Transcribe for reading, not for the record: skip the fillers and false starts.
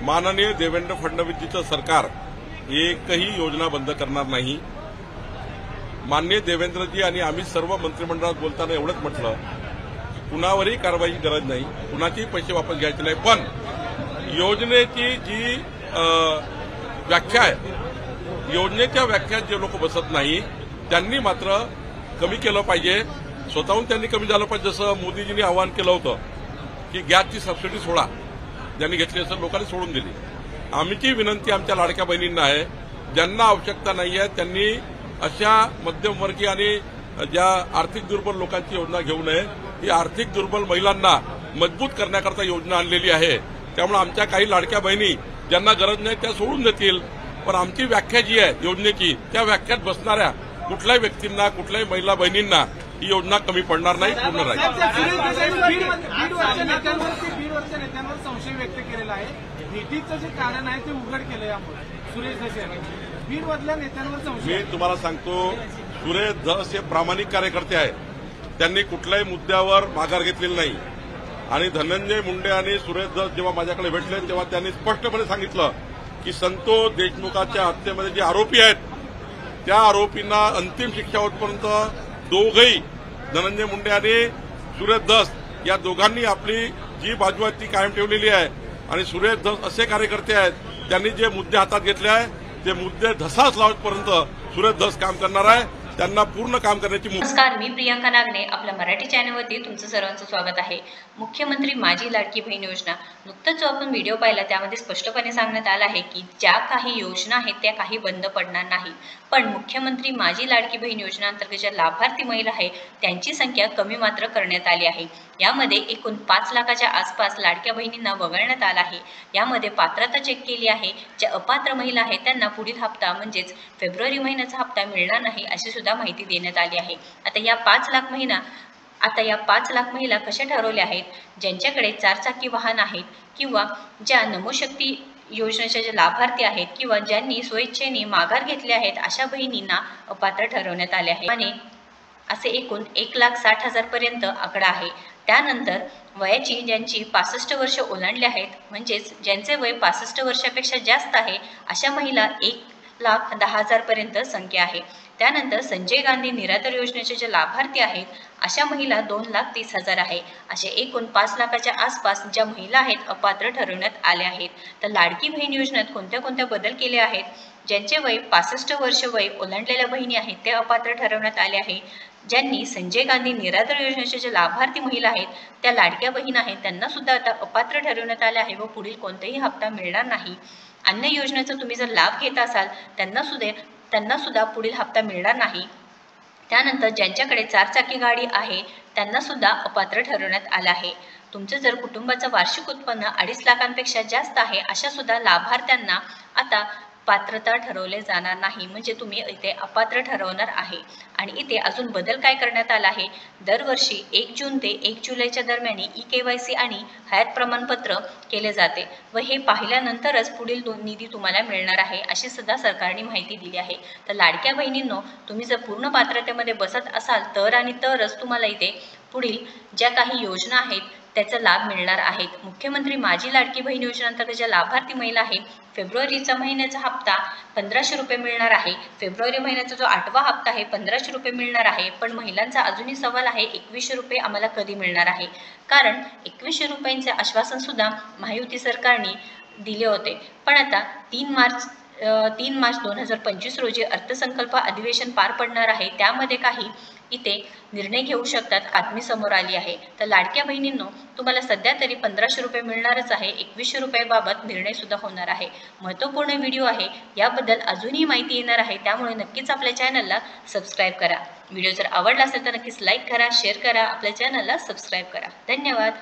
माननीय देवेंद्र फडणवीसजीचं सरकार एकही योजना बंद करणार नाही। माननीय देवेंद्रजी आणि आम्ही सर्व मंत्रिमंडळात बोलताना एवढंच म्हटलं की कुणावरही कारवाईची गरज नाही, कुणाचेही पैसे वापस घ्यायचे नाही, पण योजनेची जी व्याख्या आहे, योजनेच्या व्याख्यात जे लोक बसत नाही त्यांनी मात्र कमी केलं पाहिजे। स्वतःहून त्यांनी कमी झालं पाहिजे। जसं मोदीजींनी आवाहन केलं होतं की गॅसची सबसिडी सोडा, ज्यांनी घेतली असेल लोकांनी सोडून दिली। आमची विनंती आमच्या लाडक्या बहिणींना आहे, ज्यांना आवश्यकता नाही आहे त्यांनी अशा मध्यमवर्गीय आणि ज्या आर्थिक दुर्बल लोकांची योजना घेऊ नये। ही आर्थिक दुर्बल महिलांना मजबूत करण्याकरता योजना आणलेली आहे। त्यामुळे आमच्या काही लाडक्या बहिणी ज्यांना गरज नाही त्या सोडून देतील, पण आमची व्याख्या जी आहे योजनेची त्या व्याख्यात बसणाऱ्या कुठल्याही व्यक्तींना, कुठल्याही महिला बहिणींना ही योजना कमी पडणार नाही, पूर्ण राहील। संशय व्यक्त केलेला आहे, भेटीचं जे कारण आहे ते उघड केलं यामुळे सुरेश धस बीडमधल्या नेत्यांवर संशय। मी तुम्हाला सांगतो, सुरेश धस हे प्रामाणिक कार्यकर्ते आहेत, त्यांनी कुठल्याही मुद्द्यावर माघार घेतलेली नाही। आणि धनंजय मुंडे आणि सुरेश धस जेव्हा माझ्याकडे भेटले तेव्हा त्यांनी स्पष्टपणे सांगितलं की संतोष देशमुखाच्या हत्येमध्ये जे आरोपी आहेत त्या आरोपींना अंतिम शिक्षा होईपर्यंत दोघंही धनंजय मुंडे आणि सुरेश धस या दोघांनी आपली जी बाजू आहे ती कायम ठेवलेली आहे। आणि सुरेश धस असे कार्यकर्ते आहेत, त्यांनी जे मुद्दे हातात घेतले आहे ते मुद्दे धसास लावतपर्यंत सुरेश धस काम करणार आहे, त्यांना पूर्ण काम करण्याची। नमस्कार, मी प्रियांका नागने, आपल्या मराठी चॅनलवरती तुमचं सर्वांचं स्वागत आहे। मुख्यमंत्री माझी लाडकी बहीण योजना, नुकताच जो आपण व्हिडिओ पाहिला त्यामध्ये स्पष्टपणे सांगण्यात आलं आहे की ज्या काही योजना आहेत त्या काही बंद पडणार नाही, पण मुख्यमंत्री माझी लाडकी बहीण योजना अंतर्गत ज्या लाभार्थी महिला आहेत त्यांची संख्या कमी मात्र करण्यात आली आहे। यामध्ये एकूण 5 लाखाच्या आसपास लाडक्या बहिणींना वगळण्यात आला आहे। यामध्ये पात्रता चेक केली आहे, ज्या अपात्र महिला आहेत त्यांना पुढील हप्ता म्हणजेच फेब्रुवारी महिन्याचा हप्ता मिळणार नाही अशी सुद्धा माहिती देण्यात आली आहे। आता या 5 लाख महिला कशा ठरवल्या आहेत, ज्यांच्याकडे 4 चाकी वाहन आहेत किंवा ज्या नमोशक्ती योजनेचे जे लाभार्थी आहेत किंवा ज्यांनी स्वेच्छेने माघार घेतले आहेत अशा बहिणींना अपात्र ठरवण्यात आले आहे। आणि असे एकूण 1,60,000 पर्यंत आकडा आहे। त्यानंतर वयाची ज्यांची 65 वर्ष ओलांडली आहेत, म्हणजेच ज्यांचे वय 65 वर्षापेक्षा जास्त आहे अशा महिला 1,10,000 पर्यंत संख्या आहे। त्यानंतर संजय गांधी निराधार योजनेचे जे लाभार्थी आहेत अशा महिला 2,30,000 आहे। असे एकूण 5 लाखाच्या आसपास ज्या महिला आहेत अपात्र ठरवण्यात आल्या आहेत। तर लाडकी बहीण योजनेत कोणत्या कोणत्या बदल केले आहेत, ज्यांचे वय 65 वर्ष वय ओलांडलेल्या बहिणी आहेत ते अपात्र ठरवण्यात आले आहे। ज्यांनी संजय गांधी निराधार योजनेचे जे लाभार्थी महिला आहेत त्या लाडक्या बहीण आहेत त्यांना सुद्धा आता अपात्र ठरवण्यात आले आहे व पुढील कोणताही हप्ता मिळणार नाही। अन्य योजनेचा तुम्ही जर लाभ घेत असाल त्यांना सुद्धा पुढील हप्ता मिळणार नाही। त्यानंतर ज्यांच्याकडे 4 चाकी गाडी आहे त्यांना सुद्धा अपात्र ठरवण्यात आलं आहे। तुमचं जर कुटुंबाचं वार्षिक उत्पन्न 2.5 लाखांपेक्षा जास्त आहे अशा सुद्धा लाभार्थ्यांना आता पात्रता ठरवले जाणार नाही, म्हणजे तुम्ही इथे अपात्र ठरवणार आहे। आणि इथे अजून बदल काय करण्यात आला आहे, दरवर्षी 1 जून ते 1 जुलैच्या दरम्यान ई-KYC आणि हयात प्रमाणपत्र केले जाते व हे पाहिल्यानंतरच पुढील निधी तुम्हाला मिळणार आहे अशी सुद्धा सरकारने माहिती दिली आहे। तर लाडक्या बहिणींनो, तुम्ही जर पूर्ण पात्रतेमध्ये बसत असाल तर आणि तरच तुम्हाला इथे पुढील ज्या काही योजना आहेत त्याचा लाभ मिळणार आहेत। मुख्यमंत्री माझी लाडकी बहीण योजना अंतर्गत ज्या लाभार्थी महिला आहेत फेब्रुवारीचा महिन्याचा हप्ता 1,500 रुपये मिळणार आहे। फेब्रुवारी महिन्याचा जो 8वा हप्ता आहे 1,500 रुपये मिळणार आहे। पण महिलांचा अजूनही सवाल आहे 2,100 रुपये आम्हाला कधी मिळणार आहे, कारण 2,100 रुपयांचे आश्वासन सुद्धा महायुती सरकारने दिले होते। पण आता 3 मार्च 2025 रोजी अर्थसंकल्प अधिवेशन पार पडणार आहे, त्यामध्ये काही इथे निर्णय घेऊ शकतात बातमी समोर आली आहे। तर लाडक्या बहिणींनो, तुम्हाला सध्या तरी 1,500 रुपये मिळणारच आहे, 2,100 रुपयाबाबत निर्णय सुद्धा होणार आहे। महत्त्वपूर्ण व्हिडिओ आहे, याबद्दल अजूनही माहिती येणार आहे, त्यामुळे नक्कीच आपल्या चॅनलला सबस्क्राईब करा। व्हिडिओ जर आवडला असेल तर नक्कीच लाईक करा, शेअर करा, आपल्या चॅनलला सबस्क्राईब करा। धन्यवाद।